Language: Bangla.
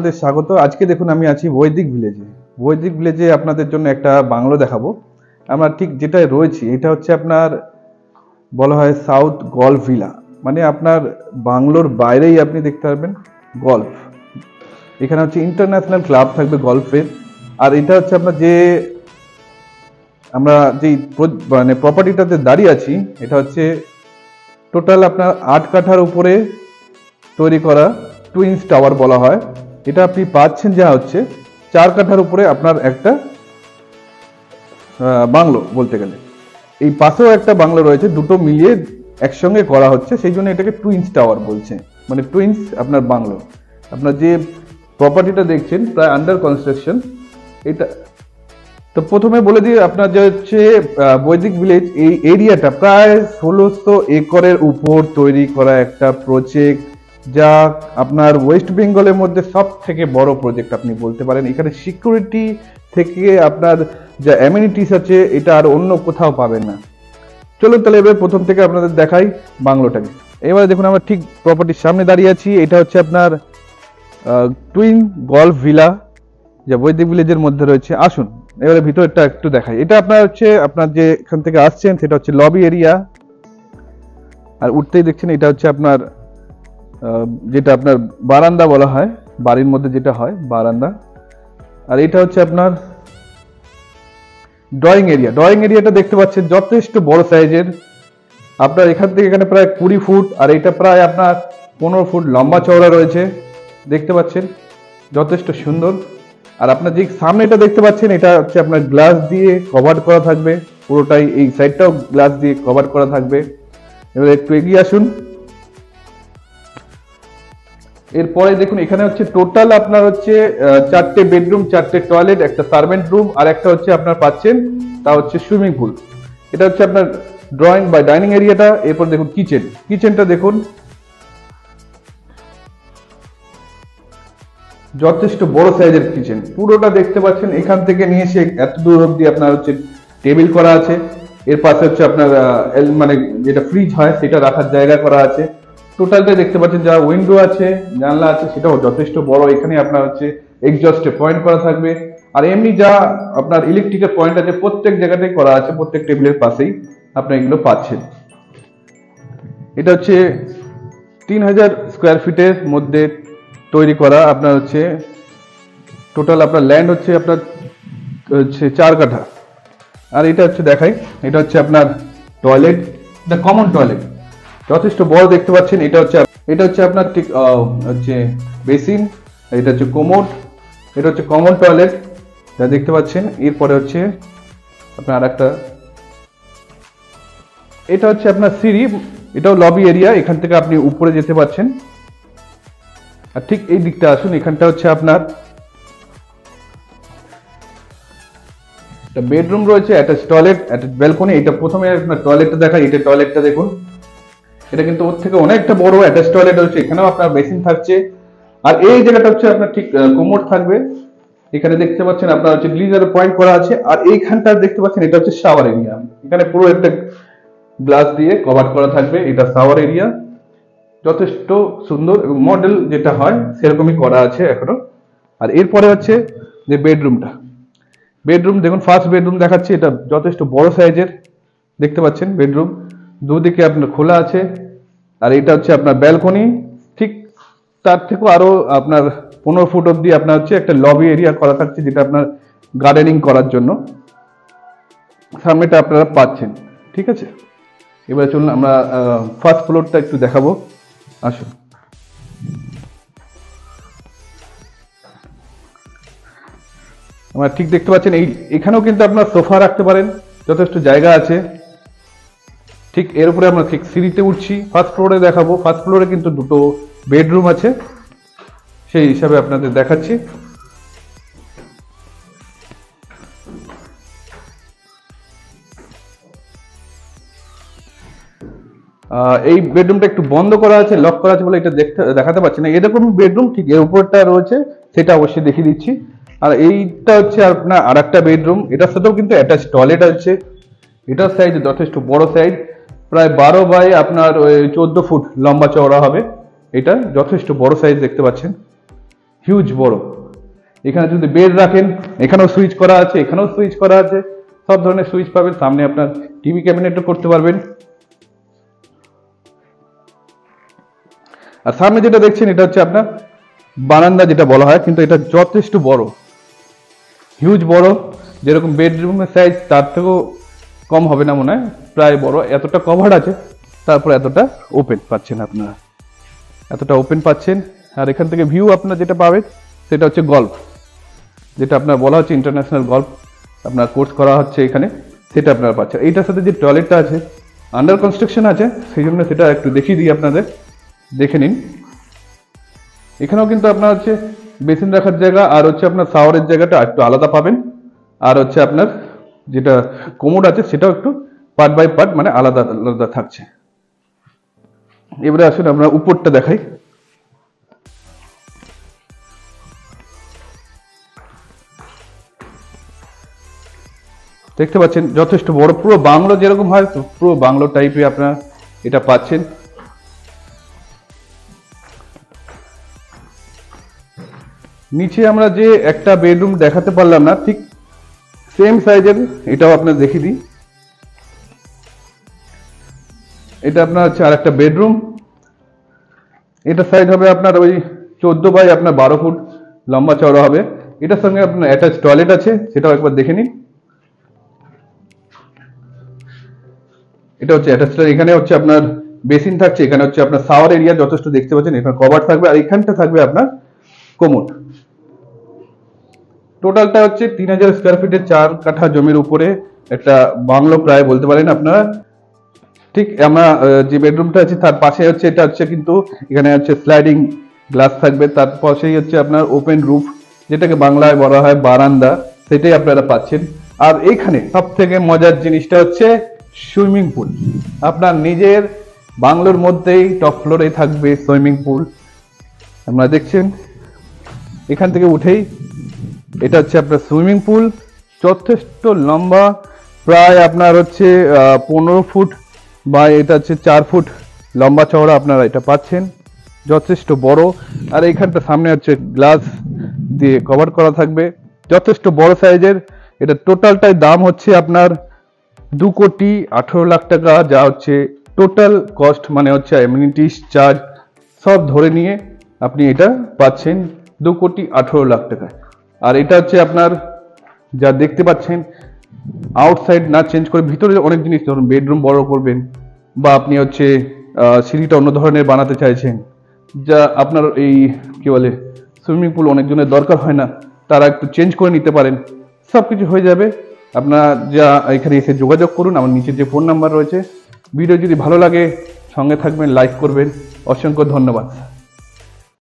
আপনাদের স্বাগত। আজকে দেখুন আমি আছি বৈদিক ভিলেজে। বৈদিক ভিলেজে আপনাদের জন্য একটা বাংলো দেখাবো। আমরা ঠিক যেটা রয়েছি এটা হচ্ছে আপনার বলা হয় সাউথ গল্ফ ভিলা, মানে আপনার বাংলোর বাইরেই আপনি দেখতে পারবেন গল্ফ। এখানে হচ্ছে ইন্টারন্যাশনাল ক্লাব থাকবে গল্ফের। আর এটা হচ্ছে আপনার যে আমরা যেই মানে প্রপার্টিটাতে দাঁড়িয়ে আছি এটা হচ্ছে টোটাল আপনার 8 কাঠার উপরে তৈরি করা টুইন্স টাওয়ার বলা হয়। এটা আপনি পাচ্ছেন যা হচ্ছে 4 কাঠার উপরে আপনার একটা বাংলো বলতে গেলে। এই পাশেও একটা বাংলো রয়েছে, দুটো মিলিয়ে একসঙ্গে করা হচ্ছে, সেই জন্য এটাকে টুইন্স টাওয়ার বলছে, মানে টুইন্স আপনার বাংলো। আপনার যে প্রপার্টিটা দেখছেন প্রায় আন্ডার কনস্ট্রাকশন। এটা তো প্রথমে বলে দিই, আপনার যে হচ্ছে বৈদিক ভিলেজ এই এরিয়াটা প্রায় 1600 একরের উপর তৈরি করা একটা প্রজেক্ট, যা আপনার ওয়েস্ট বেঙ্গলের মধ্যে সব থেকে বড় প্রজেক্ট আপনি বলতে পারেন। এখানে সিকিউরিটি থেকে আপনার যা অ্যামিনিটিস আছে এটা আর অন্য কোথাও পাবেন না। চলুন তাহলে এবার প্রথম থেকে আপনাদের দেখাই বাংলোটাকে। এবারে দেখুন আমরা ঠিক প্রপার্টির সামনে দাঁড়িয়ে আছি। এটা হচ্ছে আপনার টুইন গল্ফ ভিলা, যা বৈদিক ভিলেজের মধ্যে রয়েছে। আসুন এবারে ভিতরটা একটু দেখাই। এটা আপনার হচ্ছে আপনার যে এখান থেকে আসছেন সেটা হচ্ছে লবি এরিয়া। আর উঠতেই দেখছেন এটা হচ্ছে আপনার যেটা আপনার বারান্দা বলা হয়, বাড়ির মধ্যে যেটা হয় বারান্দা। আর এটা হচ্ছে আপনার ড্রয়িং এরিয়া। ড্রয়িং এরিয়াটা দেখতে পাচ্ছেন যথেষ্ট বড় সাইজের। আপনার এখান থেকে এখানে প্রায় 20 ফুট, আর এটা প্রায় আপনার 15 ফুট লম্বা চওড়া রয়েছে, দেখতে পাচ্ছেন যথেষ্ট সুন্দর। আর আপনার যে সামনেটা দেখতে পাচ্ছেন এটা হচ্ছে আপনার গ্লাস দিয়ে কভার করা থাকবে পুরোটাই, এই সাইডটাও গ্লাস দিয়ে কভার করা থাকবে। এবার একটু এগিয়ে আসুন। এরপরে দেখুন এখানে হচ্ছে টোটাল আপনার হচ্ছে 4টে বেডরুম, 4টে টয়লেট, একটা সার্ভেন্ট রুম, আর একটা হচ্ছে আপনার পাচ্ছেন তা হচ্ছে সুইমিং পুল। এটা হচ্ছে আপনার ড্রয়িং বা ডাইনিং এরিয়াটা। এরপর দেখুন কিচেনটা দেখুন যথেষ্ট বড় সাইজের কিচেন, পুরোটা দেখতে পাচ্ছেন। এখান থেকে নিয়ে এসে এত দূর অব্দি আপনার হচ্ছে টেবিল করা আছে। এর পাশে হচ্ছে আপনার মানে যেটা ফ্রিজ হয় সেটা রাখার জায়গা করা আছে। টোটালটা দেখতে পাচ্ছেন যা উইন্ডো আছে, জানলা আছে, সেটাও যথেষ্ট বড়। এখানে আপনার হচ্ছে এক্সজস্টে পয়েন্ট করা থাকবে। আর এমনি যা আপনার ইলেকট্রিকের পয়েন্ট আছে প্রত্যেক জায়গাতেই করা আছে, প্রত্যেক টেবিলের পাশেই আপনার এগুলো পাচ্ছেন। এটা হচ্ছে 3000 স্কোয়ার ফিটের মধ্যে তৈরি করা। আপনার হচ্ছে টোটাল আপনার ল্যান্ড হচ্ছে আপনার হচ্ছে 4 কাঠা। আর এটা হচ্ছে দেখাই, এটা হচ্ছে আপনার টয়লেট, দ্য কমন টয়লেট, যথেষ্ট বড় দেখতে পাচ্ছেন। এটা হচ্ছে আপনার ঠিক হচ্ছে বেসিন, এটা হচ্ছে কোমোড, এটা হচ্ছে কমন টয়লেট যা দেখতে পাচ্ছেন। এরপরে হচ্ছে আপনার আরেকটা, এটা হচ্ছে আপনার সিঁড়ি, এটাও লবি এরিয়া, এখান থেকে আপনি উপরে যেতে পারছেন। আর ঠিক এই দিকটা আসুন, এখানটা হচ্ছে আপনার একটা বেডরুম রয়েছে, অ্যাটাচ টয়লেট, অ্যাটাচ ব্যালকনি। এটা প্রথমে আপনার টয়লেটটা দেখাই, এটা টয়লেটটা দেখুন, এটা কিন্তু ওর থেকে অনেকটা বড় অ্যাটাচ টয়লেট হচ্ছে। এখানেও আপনার বেসিন থাকছে। আর এই জায়গাটা হচ্ছে আপনার ঠিক কোমোড থাকবে। এখানে দেখতে পাচ্ছেন আপনার হচ্ছে গ্লিজার পয়েন্ট করা আছে। আর এইখানটা দেখতে পাচ্ছেন এটা হচ্ছে শাওয়ার এরিয়া, এখানে পুরো একটা গ্লাস দিয়ে কভার করা থাকবে। এটা শাওয়ার এরিয়া, যথেষ্ট সুন্দর এবং মডেল যেটা হয় সেরকমই করা আছে এখনো। আর এরপরে হচ্ছে যে বেডরুম দেখুন, ফার্স্ট বেডরুম দেখাচ্ছি। এটা যথেষ্ট বড় সাইজের দেখতে পাচ্ছেন বেডরুম, দুদিকে আপনার খোলা আছে। আর এটা হচ্ছে আপনার ব্যালকনি, ঠিক তার থেকেও আরো আপনার 15 ফুট অব্দি আপনার হচ্ছে একটা লবি এরিয়া করা থাকছে, যেটা আপনার গার্ডেনিং করার জন্য সামনেটা আপনারা পাচ্ছেন। ঠিক আছে, এবার চলুন আমরা ফার্স্ট ফ্লোরটা একটু দেখাবো। আসুন, আমরা ঠিক দেখতে পাচ্ছেন এখানেও কিন্তু আপনার সোফা রাখতে পারেন, যথেষ্ট জায়গা আছে। ঠিক এর উপরে আমরা ঠিক সিঁড়িতে উঠছি, ফার্স্ট ফ্লোরে দেখাবো। ফার্স্ট ফ্লোরে কিন্তু দুটো বেডরুম আছে, সেই হিসাবে আপনাদের দেখাচ্ছি। এই বেডরুমটা একটু বন্ধ করা আছে, লক করা আছে বলে এটা দেখাতে পাচ্ছি না। এরকম বেডরুম ঠিক এর উপরটা রয়েছে, সেটা অবশ্যই দেখিয়ে দিচ্ছি। আর এইটা হচ্ছে আপনার আর একটা বেডরুম, এটার সাথেও কিন্তু অ্যাটাচ টয়লেট আছে। এটার সাইজ যথেষ্ট বড় সাইজ, প্রায় 12 বাই আপনার 14 ফুট লম্বা চওড়া হবে। এটা যথেষ্ট বড় সাইজ দেখতে পাচ্ছেন। হিউজ বড়। এখানে যদি বেড রাখেন, এখানেও সুইচ করা আছে, এখানেও সুইচ করা আছে, সব ধরনের সুইচ পাবেন। সামনে আপনার টিভি ক্যাবিনেটও করতে পারবেন। আর সামনে যেটা দেখছেন এটা হচ্ছে আপনার বারান্দা যেটা বলা হয়, কিন্তু এটা যথেষ্ট বড়, হিউজ বড়। যেরকম বেডরুমের সাইজ তার থেকেও কম হবে না মনে হয়, প্রায় বড়। এতটা কভার আছে, তারপর এতটা ওপেন পাচ্ছেন আপনারা, এতটা ওপেন পাচ্ছেন। আর এখান থেকে ভিউ আপনার যেটা পাবেন সেটা হচ্ছে গল্ফ, যেটা আপনার বলা হচ্ছে ইন্টারন্যাশনাল গল্ফ আপনার কোর্স করা হচ্ছে এখানে, সেটা আপনারা পাচ্ছেন। এইটার সাথে যে টয়লেটটা আছে আন্ডার কনস্ট্রাকশন আছে, সেই জন্য সেটা একটু দেখিয়ে দিই আপনাদের, দেখে নিন। এখানেও কিন্তু আপনার হচ্ছে বেসিন রাখার জায়গা, আর হচ্ছে আপনার শাওয়ারের জায়গাটা একটু আলাদা পাবেন। আর হচ্ছে আপনার যেটা কোমোড আছে সেটাও একটু পার্ট বাই পার্ট মানে আলাদা আলাদা থাকছে। এবারে আসুন আমরা উপরটা দেখাই। দেখতে পাচ্ছেন যথেষ্ট বড়, পুরো বাংলো যেরকম হয় পুরো বাংলো টাইপে আপনারা এটা পাচ্ছেন। নিচে আমরা যে একটা বেডরুম দেখাতে পারলাম না, ঠিক সেম সাইজের এটাও আপনার দেখিয়ে দিই। এটা আপনার হচ্ছে আর একটা বেডরুম। এটা সাইজ হবে আপনার ওই 14 বাই আপনার 12 ফুট লম্বা চওড়া হবে। এটার সঙ্গে আপনার অ্যাটাচ টয়লেট আছে, সেটাও একবার দেখে নিন। এটা হচ্ছে অ্যাটাচ, এখানে হচ্ছে আপনার বেসিন থাকছে, এখানে হচ্ছে আপনার শাওয়ার এরিয়া যথেষ্ট দেখতে পাচ্ছেন, এখানে কভার থাকবে, আর এখানটা থাকবে আপনার কোমোড। টোটালটা হচ্ছে 3000 স্কোয়ার ফিটের 4 কাঠা জমির উপরে একটা বাংলো প্রায় বলতে পারেন আপনারা। ঠিক আমরা যে বেডরুমটা আছে তার পাশে হচ্ছে এটা হচ্ছে কিন্তু এখানে হচ্ছে স্লাইডিং গ্লাস থাকবে, তার পাশেই হচ্ছে আপনার ওপেন রুফ, যেটাকে বাংলায় বলা হয় বারান্দা, সেটাই আপনারা পাচ্ছেন। আর এইখানে সব থেকে মজার জিনিসটা হচ্ছে সুইমিং পুল। আপনার নিজের বাংলোর মধ্যেই টপ ফ্লোরে থাকবে সুইমিং পুল। আপনারা দেখছেন এখান থেকে উঠেই এটা হচ্ছে আপনার সুইমিং পুল, যথেষ্ট লম্বা, প্রায় আপনার হচ্ছে 15 ফুট বা এটা হচ্ছে 4 ফুট লম্বা চওড়া আপনারা এটা পাচ্ছেন, যথেষ্ট বড়। আর এইখানটা সামনে হচ্ছে গ্লাস দিয়ে কভার করা থাকবে, যথেষ্ট বড় সাইজের। এটা টোটালটাই দাম হচ্ছে আপনার 2,18,00,000 টাকা, যা হচ্ছে টোটাল কস্ট, মানে হচ্ছে এমনিটিস চার্জ সব ধরে নিয়ে আপনি এটা পাচ্ছেন 2,18,00,000 টাকায়। আর এটা হচ্ছে আপনার যা দেখতে পাচ্ছেন আউটসাইড না চেঞ্জ করে ভিতরে অনেক জিনিস, ধরুন বেডরুম বড় করবেন বা আপনি হচ্ছে সিঁড়িটা অন্য ধরনের বানাতে চাইছেন, যা আপনার এই কি বলে সুইমিং পুল অনেকজনের দরকার হয় না, তারা একটু চেঞ্জ করে নিতে পারেন, সব কিছু হয়ে যাবে। আপনারা যা এখানে এসে যোগাযোগ করুন, আমার নিচে যে ফোন নাম্বার রয়েছে। ভিডিও যদি ভালো লাগে সঙ্গে থাকবেন, লাইক করবেন। অসংখ্য ধন্যবাদ।